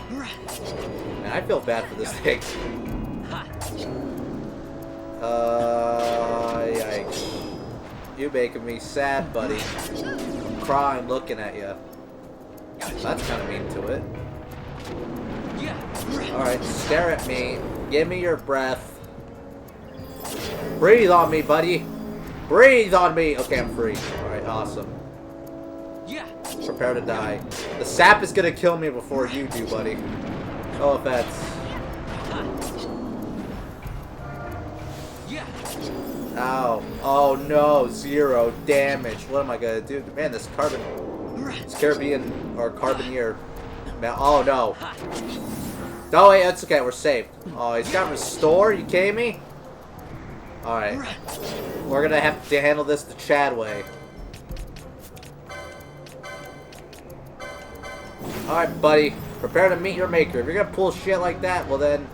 Man, I feel bad for this thing. Yikes. You making me sad, buddy. I'm crying looking at you. That's kind of mean to it. Alright, stare at me. Give me your breath. Breathe on me, buddy. Breathe on me. Okay, I'm free. Alright, awesome. Prepare to die. The sap is gonna kill me before you do, buddy. No offense. Ow. Oh no, 0 damage. What am I gonna do? Man, this Caribbean, or Carboneer. Man, oh no. No, wait, that's okay, we're safe. Oh, he's got restore? You kidding me? Alright. We're gonna have to handle this the Chad way. Alright, buddy. Prepare to meet your maker. If you're gonna pull shit like that, well then...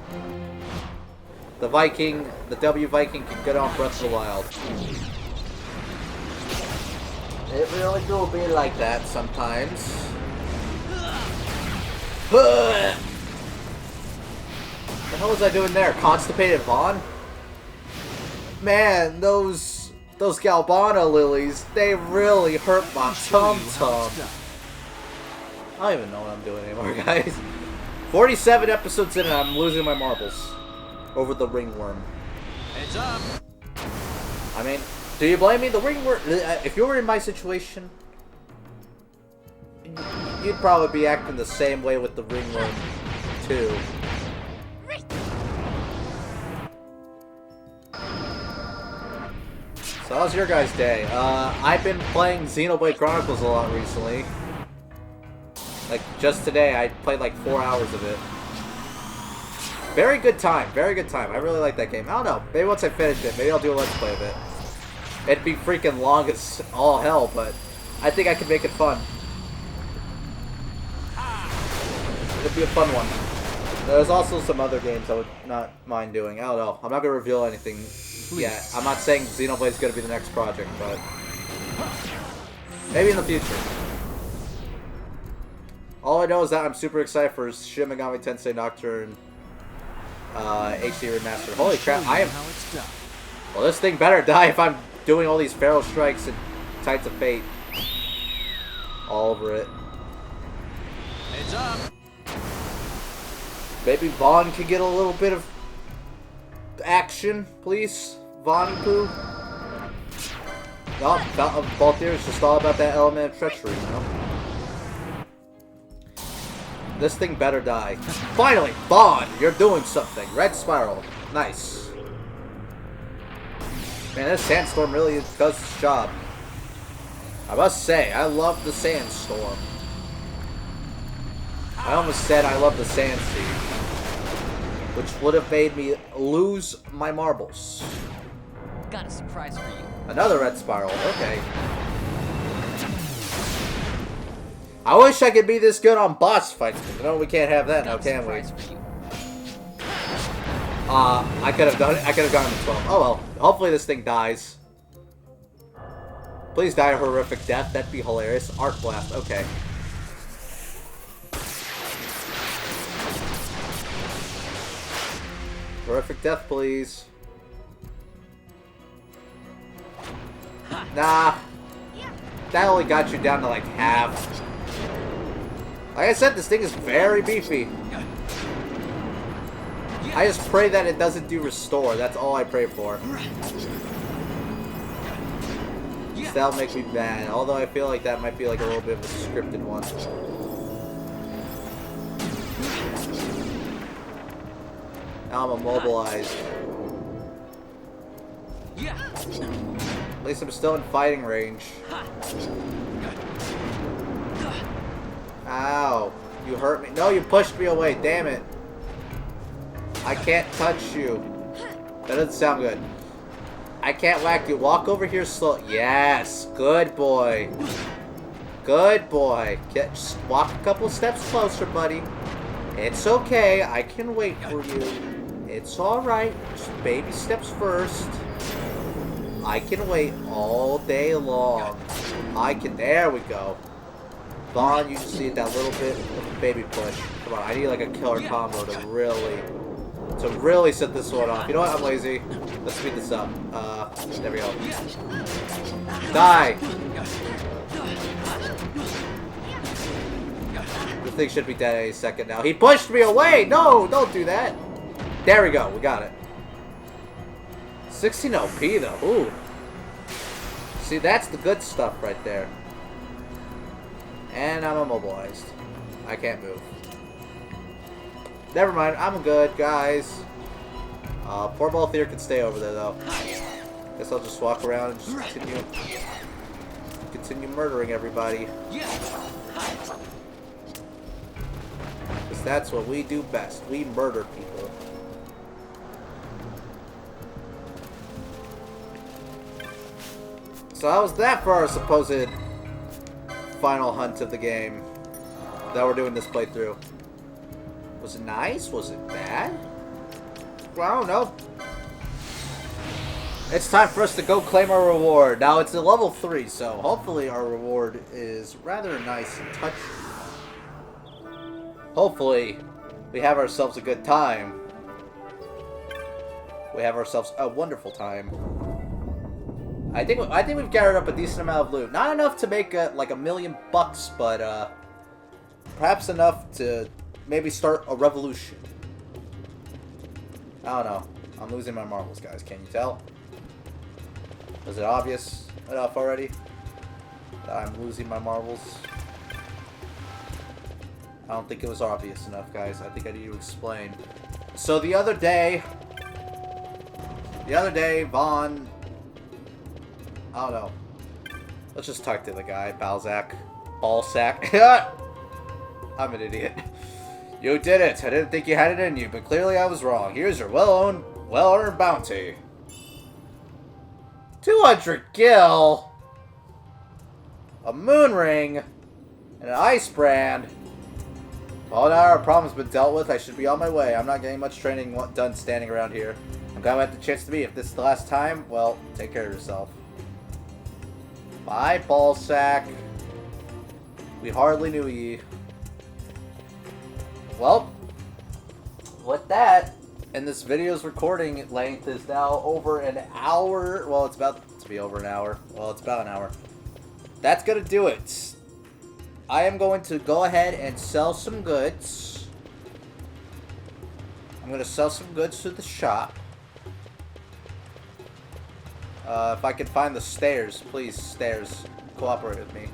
the Viking, the W Viking can get on Breath of the Wild. It really do be like that sometimes. What the hell was I doing there? Constipated Vaughn? Man, those Galbana lilies, they really hurt my tum-tum. I don't even know what I'm doing anymore, guys. 47 episodes in and I'm losing my marbles over the ringworm. Heads up. I mean, do you blame me? The ringworm, if you were in my situation, you'd probably be acting the same way with the ringworm, too. So how's your guys' day? I've been playing Xenoblade Chronicles a lot recently. Like, just today, I played like 4 hours of it. Very good time, very good time. I really like that game. I don't know, maybe once I finish it, maybe I'll do a Let's Play of it. It'd be freaking long as all hell, but I think I could make it fun. It'd be a fun one. There's also some other games I would not mind doing. I don't know. I'm not going to reveal anything yet. I'm not saying Xenoblade's going to be the next project, but maybe in the future. All I know is that I'm super excited for Shin Megami Tensei Nocturne HD Remastered. Holy crap, I am... Well, this thing better die if I'm doing all these Feral Strikes and Tides of Fate all over it. Heads up. Maybe Vaughn could get a little bit of action, please? Vaughn Poo? No, Balthier is just all about that element of treachery, you know? This thing better die. Finally! Vaughn! You're doing something. Red Spiral. Nice. Man, this sandstorm really does its job. I must say, I love the sandstorm. I almost said I love the sand sea, which would have made me lose my marbles. Got a surprise for you. Another red spiral. Okay. I wish I could be this good on boss fights, but no, we can't have that now, can we? I could have done it. I could have gotten to 12. Oh well. Hopefully this thing dies. Please die a horrific death. That'd be hilarious. Arc blast. Okay. Horrific death, please. Nah. That only got you down to like half. Like I said, this thing is very beefy. I just pray that it doesn't do restore. That's all I pray for. That'll make me mad. Although I feel like that might be like a little bit of a scripted one. Now I'm immobilized. Yeah. At least I'm still in fighting range. Ow. You hurt me. No, you pushed me away. Damn it. I can't touch you. That doesn't sound good. I can't whack you. Walk over here slow. Yes. Good boy. Good boy. Just walk a couple steps closer, buddy. It's okay. I can wait for you. It's alright. Just baby steps first. I can wait all day long. I can. There we go. Vaughn, you just need that little bit of a baby push. Come on, I need like a killer combo to really set this one off. You know what? I'm lazy. Let's speed this up. There we go. Die! This thing should be dead any second now. He pushed me away! No! Don't do that! There we go. We got it. 16 OP though. Ooh. See, that's the good stuff right there. And I'm immobilized. I can't move. Never mind. I'm good, guys. Poor both here can stay over there though. Guess I'll just walk around and just continue murdering everybody. Because that's what we do best. We murder people. So how was that for our supposed final hunt of the game that we're doing this playthrough? Was it nice? Was it bad? Well, I don't know. It's time for us to go claim our reward. Now it's a level 3, so hopefully our reward is rather nice and touchy. Hopefully we have ourselves a good time. We have ourselves a wonderful time. I think we've gathered up a decent amount of loot. Not enough to make like $1 million, but perhaps enough to maybe start a revolution. I don't know. I'm losing my marbles, guys. Can you tell? Was it obvious enough already that I'm losing my marbles? I don't think it was obvious enough, guys. I think I need to explain. So the other day, Vaughn, I don't know. Let's just talk to the guy, Balzac. Ballsack. I'm an idiot. You did it. I didn't think you had it in you, but clearly I was wrong. Here's your well-earned bounty. 200 gil, a moon ring, and an ice brand. Well, now our problem's been dealt with. I should be on my way. I'm not getting much training done standing around here. I'm glad we had the chance to meet. If this is the last time, well, take care of yourself. Bye, ballsack. We hardly knew ye. Well, with that, and this video's recording length is now over an hour. Well, it's about to be over an hour. Well, it's about an hour. That's gonna do it. I am going to go ahead and sell some goods. I'm gonna sell some goods to the shop. If I can find the stairs, please, stairs, cooperate with me.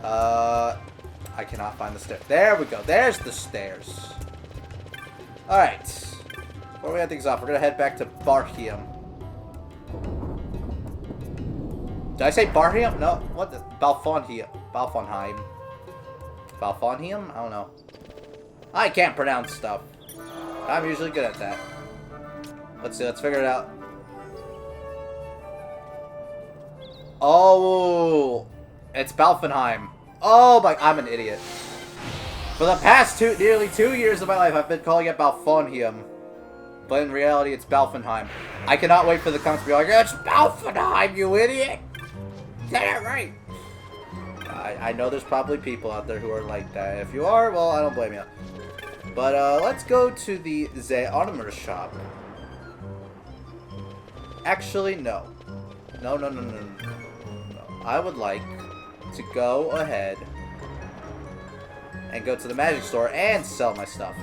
I cannot find the stairs. There we go. There's the stairs. Alright. Before we end things off, we're going to head back to Barhium. Did I say Barhium? No. What the? Balfonheim. Balfonheim? I don't know. I can't pronounce stuff. I'm usually good at that. Let's see. Let's figure it out. Oh. It's Balfonheim. Oh my, I'm an idiot. For the past nearly 2 years of my life, I've been calling it Balfonheim. But in reality, it's Balfonheim. I cannot wait for the comments to be like, it's Balfonheim, you idiot! Get it right! I know there's probably people out there who are like that. If you are, well, I don't blame you. But let's go to the Zodiac shop. Actually, no. No. I would like to go ahead and go to the magic store and sell my stuff.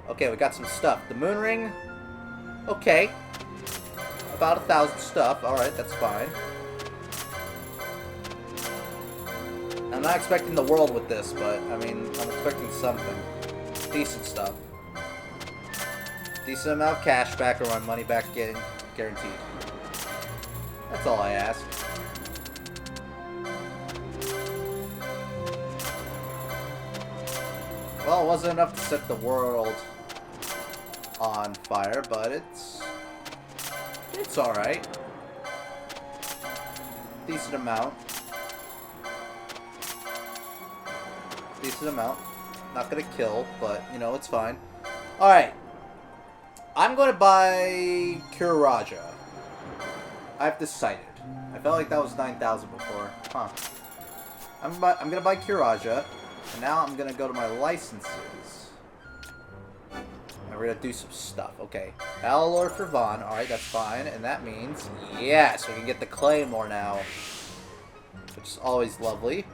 Okay, we got some stuff. The moon ring. Okay. About 1,000 stuff. Alright, that's fine. I'm not expecting the world with this, but, I mean, I'm expecting something. Decent stuff. decent amount of cash back or my money back getting guaranteed. That's all I ask. Well, it wasn't enough to set the world on fire, but it's alright. Decent amount. Decent amount. Not gonna kill, but, you know, it's fine. Alright. I'm gonna buy Kuraja. I've decided. I felt like that was 9,000 before. Huh. I'm gonna buy Kuraja. And now I'm gonna go to my licenses. And we're gonna do some stuff. Okay. Battle for Vaughn. Alright, that's fine. And that means, yes, we can get the Claymore now. Which is always lovely.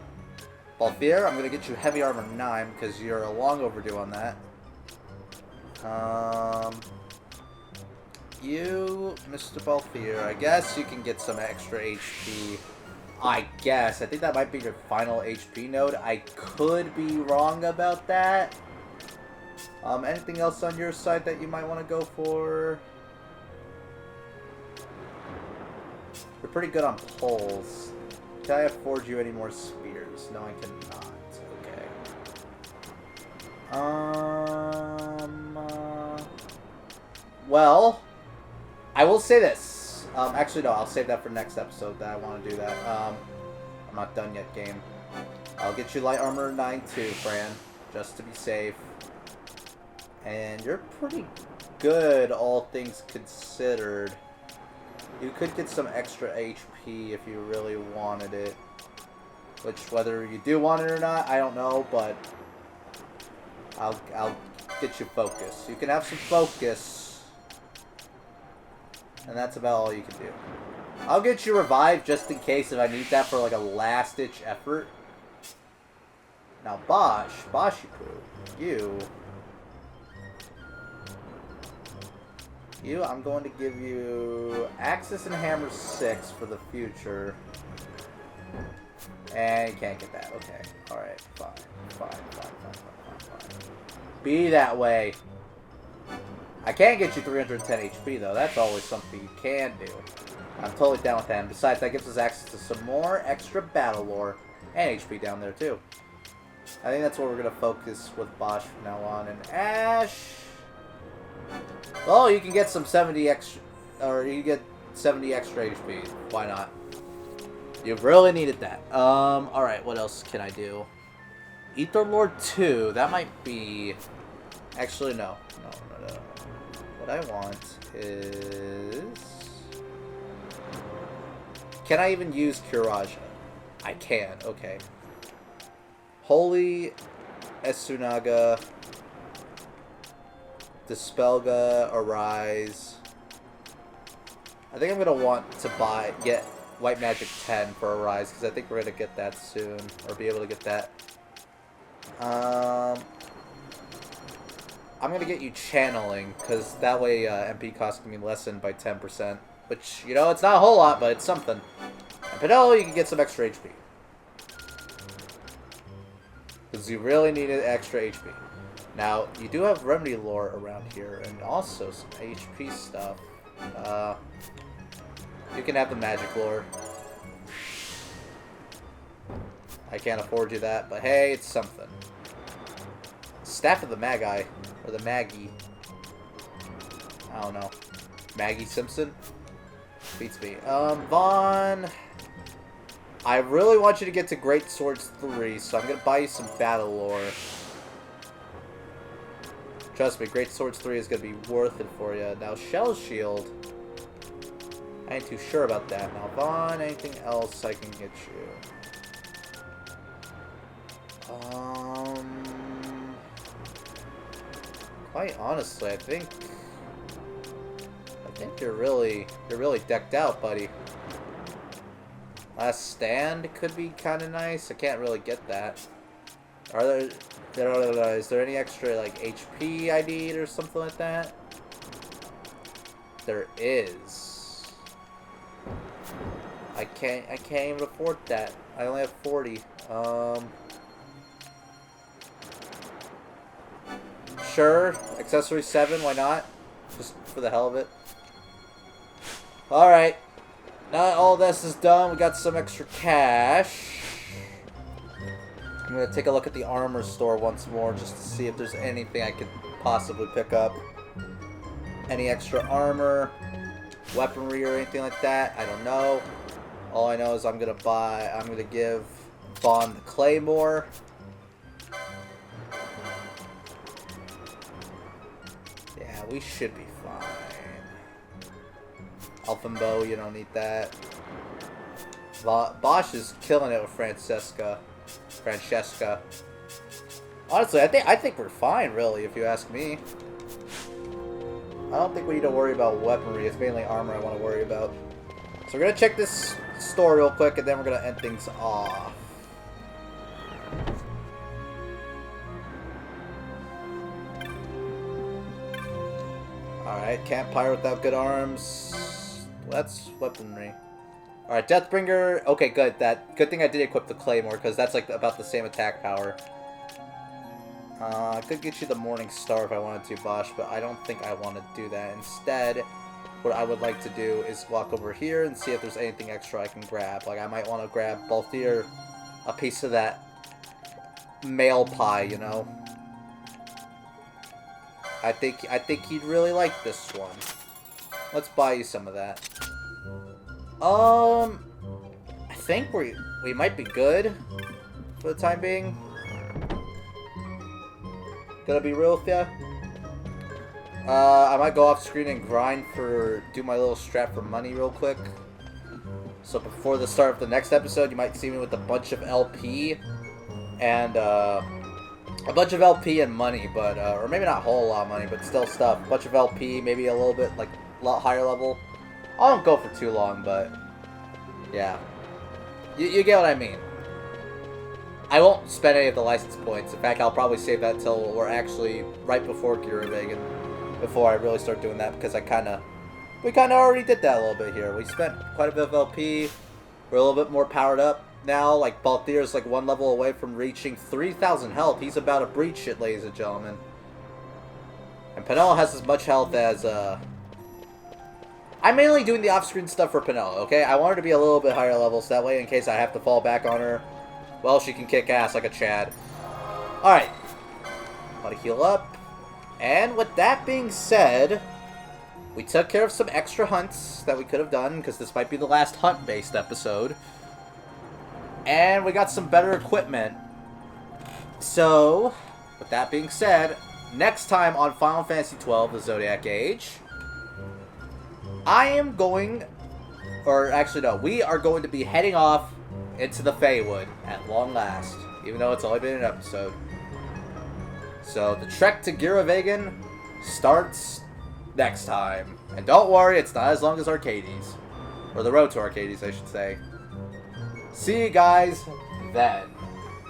Balthier, I'm gonna get you Heavy Armor 9 because you're long overdue on that. You, Mr. Balthier, I guess you can get some extra HP. I guess. I think that might be your final HP node. I could be wrong about that. Anything else on your side that you might want to go for? You're pretty good on poles. Can I afford you any more spears? No, I cannot. Okay. Well, I will say this. Actually, no, I'll save that for next episode. That I want to do that. I'm not done yet, game. I'll get you Light Armor 9 too, Fran, just to be safe. And you're pretty good, all things considered. You could get some extra HP if you really wanted it. Which, whether you do want it or not, I don't know, but I'll get you focus. You can have some focus. And that's about all you can do. I'll get you revived just in case if I need that for like a last-ditch effort. Now, Bashiku, you, I'm going to give you Axis and Hammer 6 for the future. And you can't get that. Okay. Alright. Fine. Be that way. I can get you 310 HP, though. That's always something you can do. I'm totally down with that. And besides, that gives us access to some more extra battle lore and HP down there, too. I think that's what we're going to focus with Bosch from now on. And Ash... well, you can get some 70 extra... or you can get 70 extra HP. Why not? You really needed that. Alright, what else can I do? Ether Lord 2. That might be... actually, no. No. What I want is... can I even use Kuraja? I can, okay. Holy Esunaga, Dispelga, Arise. I think I'm going to want to get White Magic 10 for Arise, because I think we're going to get that soon, or be able to get that. I'm going to get you Channeling, because that way MP cost can be lessened by 10%. Which, you know, it's not a whole lot, but it's something. And Pinello, you can get some extra HP. Because you really needed extra HP. Now, you do have Remedy lore around here, and also some HP stuff. You can have the Magic lore. I can't afford you that, but hey, it's something. Staff of the Magi. Or the Maggie. I don't know. Maggie Simpson? Beats me. Vaughn... I really want you to get to Great Swords 3, so I'm going to buy you some battle lore. Trust me, Great Swords 3 is going to be worth it for you. Now, Shell Shield... I ain't too sure about that. Now, Vaughn, anything else I can get you? Quite honestly, I think you're really decked out, buddy. Last Stand could be kind of nice. I can't really get that. Is there any extra like HP I need or something like that? There is. I can't even afford that. I only have 40. Sure, accessory 7, why not? for the hell of it. Alright. Now all this is done. We got some extra cash. I'm going to take a look at the armor store once more just to see if there's anything I could possibly pick up. Any extra armor, weaponry, or anything like that. I don't know. All I know is I'm going to give Vaughn the Claymore. Yeah, we should be fine. Elfin Bow, you don't need that. Bosch is killing it with Francesca. Honestly, I think we're fine, really, if you ask me. I don't think we need to worry about weaponry. It's mainly armor I want to worry about. So we're going to check this store real quick, and then we're going to end things off. Alright, campfire without good arms. That's weaponry. Alright, Deathbringer. Okay, good. Good thing I did equip the Claymore, because that's like about the same attack power. I could get you the Morning Star if I wanted to, Bosch, but I don't think I want to do that. Instead, what I would like to do is walk over here and see if there's anything extra I can grab. Like, I might want to grab Balthier a piece of that male pie, you know? I think he'd really like this one. Let's buy you some of that. I think we might be good for the time being. Gonna be real with ya. I might go off screen and do my little strap for money real quick. So before the start of the next episode, you might see me with a bunch of LP and money, but or maybe not a whole lot of money, but still stuff. A bunch of LP, maybe a little bit like a lot higher level. I don't go for too long, but yeah, you get what I mean. I won't spend any of the license points. In fact, I'll probably save that till we're actually right before Vegan, before I really start doing that, because we kind of already did that a little bit here. We spent quite a bit of LP. We're a little bit more powered up now. Like, Balthier's like one level away from reaching 3,000 health. He's about to breach it, ladies and gentlemen. And Penel has as much health as, I'm mainly doing the off-screen stuff for Penel, okay? I want her to be a little bit higher level, so that way, in case I have to fall back on her, well, she can kick ass like a Chad. Alright. Want to heal up. And with that being said, we took care of some extra hunts that we could have done, because this might be the last hunt-based episode. And we got some better equipment. So, with that being said, next time on Final Fantasy XII, the Zodiac Age, I am going, or actually no, we are going to be heading off into the Feywood at long last, even though it's only been an episode. So the trek to Vegan starts next time. And don't worry, it's not as long as Arcades. Or the road to Arcades, I should say. See you guys then.